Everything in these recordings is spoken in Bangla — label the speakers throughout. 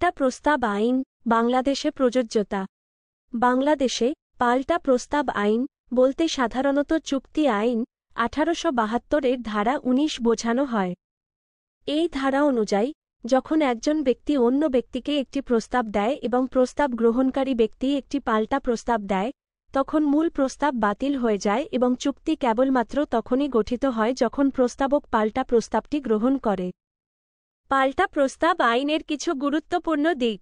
Speaker 1: পাল্টা প্রস্তাব আইন বাংলাদেশে প্রযোজ্যতা। বাংলাদেশে পাল্টা প্রস্তাব আইন বলতে সাধারণত চুক্তি আইন 1872-এর ধারা 19 বোঝানো হয়। এই ধারা অনুযায়ী যখন একজন ব্যক্তি অন্য ব্যক্তিকে একটি প্রস্তাব দেয় এবং প্রস্তাব গ্রহণকারী ব্যক্তি একটি পাল্টা প্রস্তাব দেয়, তখন মূল প্রস্তাব বাতিল হয়ে যায় এবং চুক্তি কেবলমাত্র তখনই গঠিত হয় যখন প্রস্তাবক পাল্টা প্রস্তাবটি গ্রহণ করে। পাল্টা প্রস্তাব আইনের কিছু গুরুত্বপূর্ণ দিক।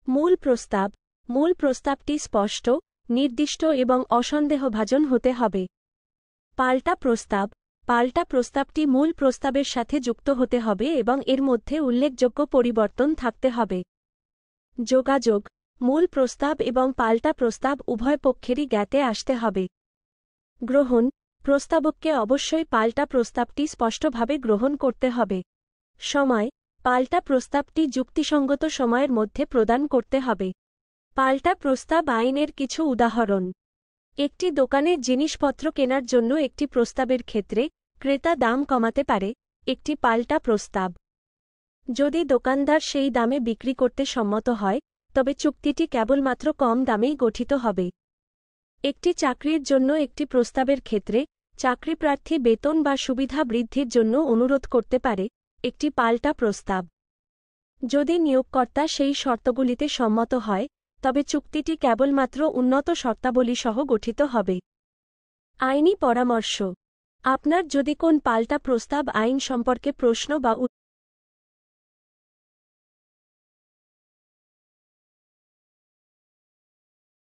Speaker 1: মূল প্রস্তাবটি স্পষ্ট, নির্দিষ্ট এবং অসন্দেহভাজন হতে হবে। পাল্টা প্রস্তাবটি মূল প্রস্তাবের সাথে যুক্ত হতে হবে এবং এর মধ্যে উল্লেখযোগ্য পরিবর্তন থাকতে হবে। যোগাযোগ মূল প্রস্তাব এবং পাল্টা প্রস্তাব উভয় পক্ষেরই জ্ঞাতে আসতে হবে। গ্রহণ প্রস্তাবককে অবশ্যই পাল্টা প্রস্তাবটি স্পষ্টভাবে গ্রহণ করতে হবে। সময় পাল্টা প্রস্তাবটি যুক্তিসঙ্গত সময়ের মধ্যে প্রদান করতে হবে। পাল্টা প্রস্তাব আইনের কিছু উদাহরণ। একটি দোকানে জিনিসপত্র কেনার জন্য একটি প্রস্তাবের ক্ষেত্রে ক্রেতা দাম কমাতে পারে, একটি পাল্টা প্রস্তাব। যদি দোকানদার সেই দামে বিক্রি করতে সম্মত হয়, তবে চুক্তিটি কেবলমাত্র কম দামেই গঠিত হবে। একটি চাকরির জন্য একটি প্রস্তাবের ক্ষেত্রে চাকরিপ্রার্থী বেতন বা সুবিধা বৃদ্ধির জন্য অনুরোধ করতে পারে, একটি পাল্টা প্রস্তাব। যদি নিয়োগকর্তা সেই শর্তগুলিতে সম্মত হয়, তবে চুক্তিটি কেবলমাত্র উন্নত শর্তাবলী সহ গঠিত হবে। আইনি পরামর্শ। আপনার যদি কোন পাল্টা প্রস্তাব আইন সম্পর্কে প্রশ্ন বা